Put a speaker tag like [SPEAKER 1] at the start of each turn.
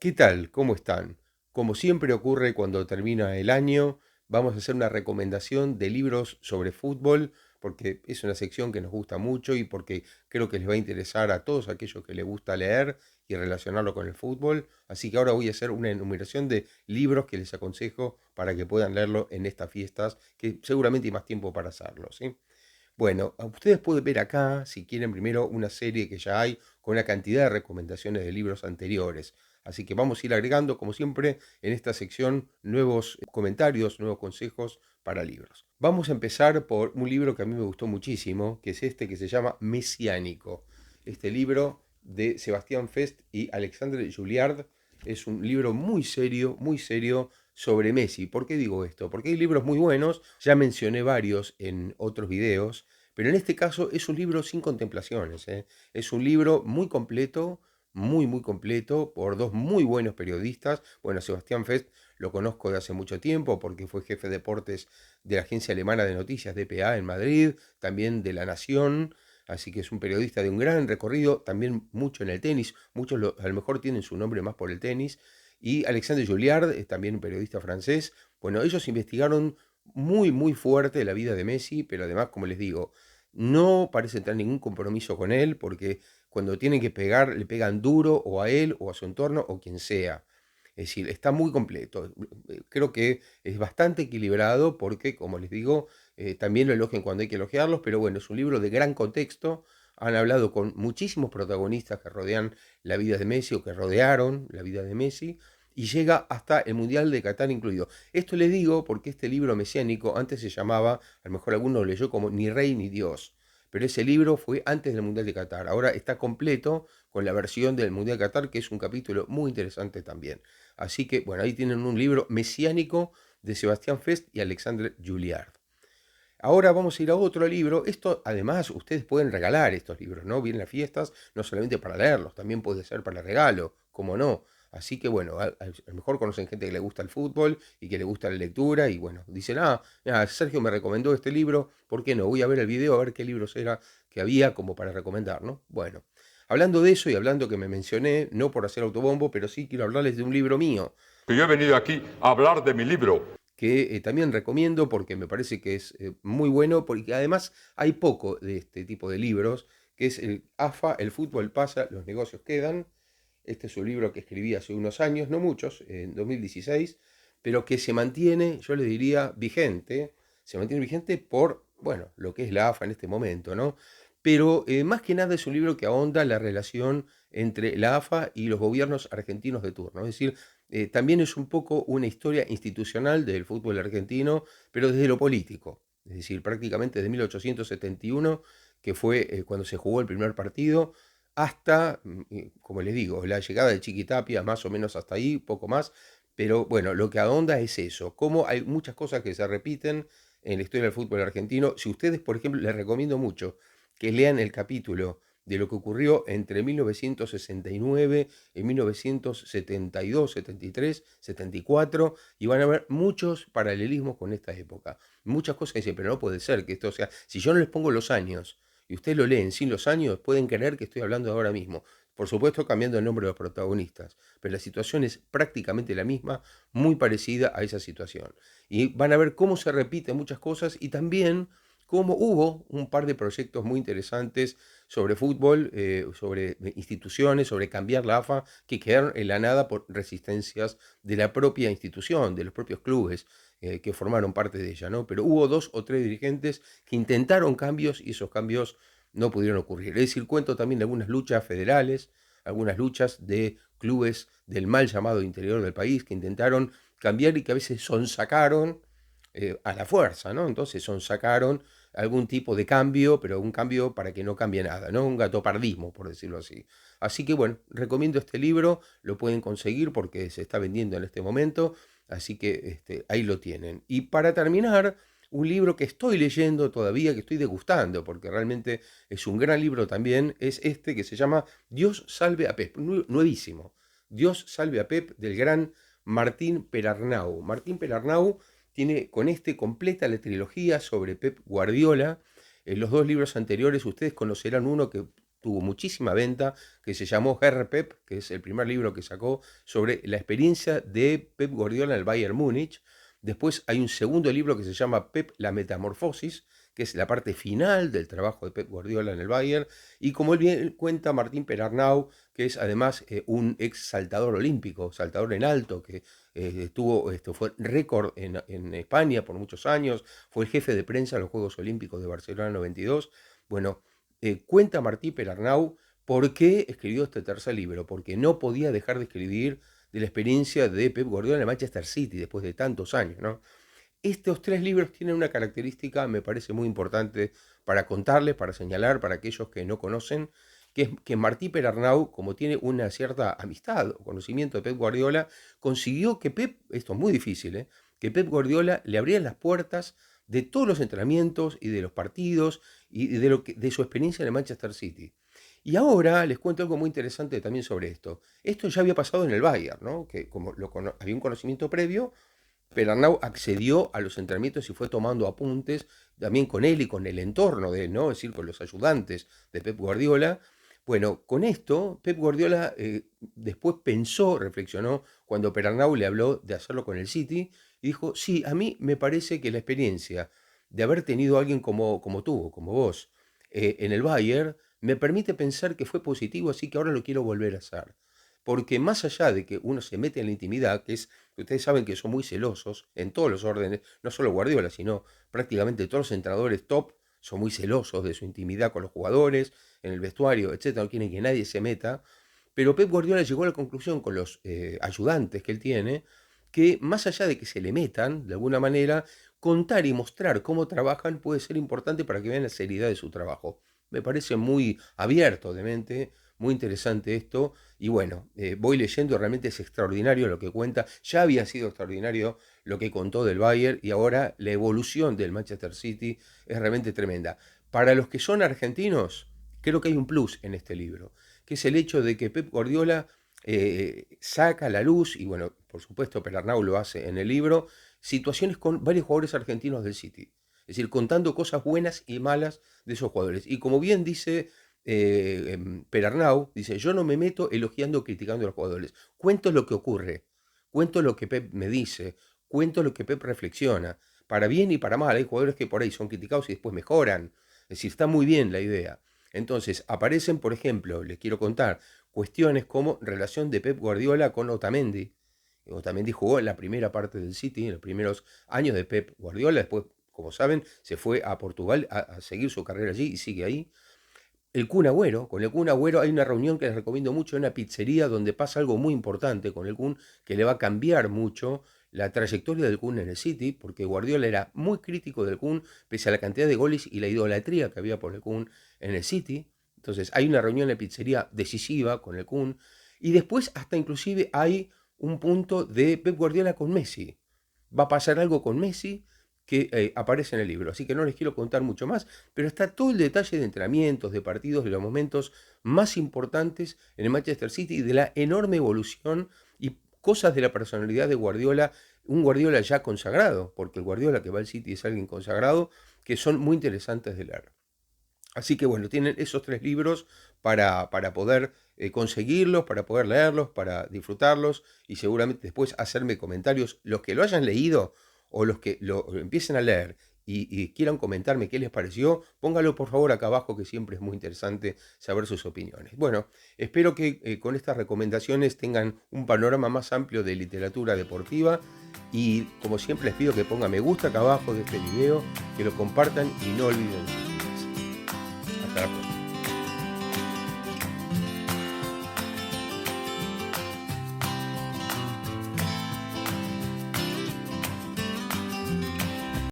[SPEAKER 1] ¿Qué tal? ¿Cómo están? Como siempre ocurre cuando termina el año, vamos a hacer una recomendación de libros sobre fútbol, porque es una sección que nos gusta mucho y porque creo que les va a interesar a todos aquellos que les gusta leer y relacionarlo con el fútbol. Así que ahora voy a hacer una enumeración de libros que les aconsejo para que puedan leerlo en estas fiestas, que seguramente hay más tiempo para hacerlo, ¿sí? Bueno, ustedes pueden ver acá, si quieren, primero una serie que ya hay con una cantidad de recomendaciones de libros anteriores. Así que vamos a ir agregando, como siempre, en esta sección nuevos comentarios, nuevos consejos para libros. Vamos a empezar por un libro que a mí me gustó muchísimo, que es este que se llama Mesiánico. Este libro de Sebastián Fest y Alexandre Julliard es un libro muy serio sobre Messi. ¿Por qué digo esto? Porque hay libros muy buenos, ya mencioné varios en otros videos, pero en este caso es un libro sin contemplaciones, ¿eh? Es un libro muy completo, muy completo, por dos muy buenos periodistas. Bueno, Sebastián Fest lo conozco de hace mucho tiempo porque fue jefe de deportes de la agencia alemana de noticias DPA en Madrid, también de La Nación. Así que es un periodista de un gran recorrido, también mucho en el tenis, muchos a lo mejor tienen su nombre más por el tenis, y Alexandre Julliard, también un periodista francés. Bueno, ellos investigaron muy fuerte la vida de Messi, pero además, como les digo, no parece tener ningún compromiso con él, porque cuando tienen que pegar, le pegan duro o a él o a su entorno o quien sea. Es decir, está muy completo. Creo que es bastante equilibrado porque, como les digo, también lo elogian cuando hay que elogiarlos, pero bueno, es un libro de gran contexto. Han hablado con muchísimos protagonistas que rodean la vida de Messi o que rodearon la vida de Messi y llega hasta el Mundial de Qatar incluido. Esto les digo porque este libro mesiánico antes se llamaba, a lo mejor alguno lo leyó como Ni Rey ni Dios, pero ese libro fue antes del Mundial de Qatar. Ahora está completo con la versión del Mundial de Qatar, que es un capítulo muy interesante también. Así que, bueno, ahí tienen un libro mesiánico de Sebastián Fest y Alexandre Julliard. Ahora vamos a ir a otro libro. Esto, además, ustedes pueden regalar estos libros, ¿no? Vienen las fiestas, no solamente para leerlos, también puede ser para regalo, como no. Así que, bueno, a lo mejor conocen gente que le gusta el fútbol y que le gusta la lectura y, bueno, dicen, mira, Sergio me recomendó este libro, ¿por qué no? Voy a ver el video a ver qué libros era que había como para recomendar, ¿no? Bueno, hablando de eso y hablando que me mencioné, no por hacer autobombo, pero sí quiero hablarles de un libro mío
[SPEAKER 2] Que yo he venido aquí a hablar de mi libro.
[SPEAKER 1] que también recomiendo porque me parece que es muy bueno, porque además hay poco de este tipo de libros, que es el AFA, el fútbol pasa, los negocios quedan. Este es un libro que escribí hace unos años, no muchos, en 2016, pero que se mantiene, yo le diría, vigente, se mantiene vigente por, bueno, lo que es la AFA en este momento, ¿no? Pero más que nada es un libro que ahonda la relación entre la AFA y los gobiernos argentinos de turno. Es decir, también es un poco una historia institucional del fútbol argentino, pero desde lo político. Es decir, prácticamente desde 1871, que fue cuando se jugó el primer partido, hasta, como les digo, la llegada de Chiquitapia, más o menos hasta ahí, poco más. Pero bueno, lo que ahonda es eso, como hay muchas cosas que se repiten en la historia del fútbol argentino. Si ustedes, por ejemplo, les recomiendo mucho que lean el capítulo de lo que ocurrió entre 1969 y 1972, 73, 74, y van a ver muchos paralelismos con esta época. Muchas cosas que dicen, pero no puede ser que esto sea, si yo no les pongo los años y ustedes lo leen sin los años, pueden creer que estoy hablando ahora mismo. Por supuesto, cambiando el nombre de los protagonistas, pero la situación es prácticamente la misma, muy parecida a esa situación. Y van a ver cómo se repiten muchas cosas y también cómo hubo un par de proyectos muy interesantes sobre fútbol, sobre instituciones, sobre cambiar la AFA, que quedaron en la nada por resistencias de la propia institución, de los propios clubes que formaron parte de ella, ¿no? Pero hubo dos o tres dirigentes que intentaron cambios y esos cambios no pudieron ocurrir. Es decir, cuento también de algunas luchas federales, algunas luchas de clubes del mal llamado interior del país que intentaron cambiar y que a veces sonsacaron a la fuerza, ¿no? Entonces sonsacaron algún tipo de cambio, pero un cambio para que no cambie nada, ¿no? Un gatopardismo, por decirlo así. Así que bueno, recomiendo este libro, lo pueden conseguir porque se está vendiendo en este momento, así que ahí lo tienen. Y para terminar, un libro que estoy leyendo todavía, que estoy degustando, porque realmente es un gran libro también, es este que se llama Dios salve a Pep, nuevísimo. Dios salve a Pep, del gran Martín Perarnau. Martín Perarnau tiene con este completa la trilogía sobre Pep Guardiola. Los dos libros anteriores ustedes conocerán uno que tuvo muchísima venta, que se llamó Herr Pep, que es el primer libro que sacó sobre la experiencia de Pep Guardiola en el Bayern Múnich. Después hay un segundo libro que se llama Pep, la metamorfosis, que es la parte final del trabajo de Pep Guardiola en el Bayern. Y como él bien cuenta, Martín Perarnau, que es además un ex saltador olímpico, saltador en alto, que fue récord en España por muchos años, fue el jefe de prensa de los Juegos Olímpicos de Barcelona 92. Bueno, cuenta Martín Perarnau por qué escribió este tercer libro, porque no podía dejar de escribir de la experiencia de Pep Guardiola en el Manchester City después de tantos años, ¿no? Estos tres libros tienen una característica, me parece muy importante para contarles, para señalar, para aquellos que no conocen, que es que Martí Perarnau, como tiene una cierta amistad o conocimiento de Pep Guardiola, consiguió que Pep, esto es muy difícil, que Pep Guardiola le abriera las puertas de todos los entrenamientos y de los partidos y de su experiencia en el Manchester City. Y ahora les cuento algo muy interesante también sobre esto. Esto ya había pasado en el Bayern, ¿no? Que como había un conocimiento previo, Perarnau accedió a los entrenamientos y fue tomando apuntes también con él y con el entorno de él, ¿no? Es decir, con los ayudantes de Pep Guardiola. Bueno, con esto, Pep Guardiola después pensó, reflexionó, cuando Perarnau le habló de hacerlo con el City, y dijo, sí, a mí me parece que la experiencia de haber tenido a alguien como tú, como vos, en el Bayern, me permite pensar que fue positivo, así que ahora lo quiero volver a hacer. Porque más allá de que uno se mete en la intimidad, que es, ustedes saben que son muy celosos en todos los órdenes, no solo Guardiola, sino prácticamente todos los entrenadores top son muy celosos de su intimidad con los jugadores, en el vestuario, etcétera, no quieren que nadie se meta. Pero Pep Guardiola llegó a la conclusión con los ayudantes que él tiene, que más allá de que se le metan, de alguna manera, contar y mostrar cómo trabajan puede ser importante para que vean la seriedad de su trabajo. Me parece muy abierto de mente, muy interesante esto, y bueno, voy leyendo, realmente es extraordinario lo que cuenta, ya había sido extraordinario lo que contó del Bayern, y ahora la evolución del Manchester City es realmente tremenda. Para los que son argentinos, creo que hay un plus en este libro, que es el hecho de que Pep Guardiola saca a la luz, y bueno, por supuesto Perarnau lo hace en el libro, situaciones con varios jugadores argentinos del City. Es decir, contando cosas buenas y malas de esos jugadores. Y como bien dice Perarnau, dice, yo no me meto elogiando o criticando a los jugadores. Cuento lo que ocurre, cuento lo que Pep me dice, cuento lo que Pep reflexiona. Para bien y para mal, hay jugadores que por ahí son criticados y después mejoran. Es decir, está muy bien la idea. Entonces, aparecen, por ejemplo, les quiero contar, cuestiones como relación de Pep Guardiola con Otamendi. Otamendi jugó en la primera parte del City, en los primeros años de Pep Guardiola, después, como saben, se fue a Portugal a seguir su carrera allí y sigue ahí. El Kun Agüero, con el Kun Agüero hay una reunión que les recomiendo mucho en una pizzería donde pasa algo muy importante con el Kun, que le va a cambiar mucho la trayectoria del Kun en el City, porque Guardiola era muy crítico del Kun, pese a la cantidad de goles y la idolatría que había por el Kun en el City. Entonces hay una reunión en la pizzería decisiva con el Kun, y después hasta inclusive hay un punto de Pep Guardiola con Messi. Va a pasar algo con Messi que aparece en el libro, así que no les quiero contar mucho más, pero está todo el detalle de entrenamientos, de partidos, de los momentos más importantes en el Manchester City y de la enorme evolución y cosas de la personalidad de Guardiola, un Guardiola ya consagrado, porque el Guardiola que va al City es alguien consagrado, que son muy interesantes de leer. Así que bueno, tienen esos tres libros para poder conseguirlos, para poder leerlos, para disfrutarlos y seguramente después hacerme comentarios. Los que lo hayan leído o los que lo empiecen a leer y quieran comentarme qué les pareció, póngalo por favor acá abajo, que siempre es muy interesante saber sus opiniones. Bueno, espero que con estas recomendaciones tengan un panorama más amplio de literatura deportiva y como siempre les pido que pongan me gusta acá abajo de este video, que lo compartan y no olviden suscribirse. Hasta la próxima.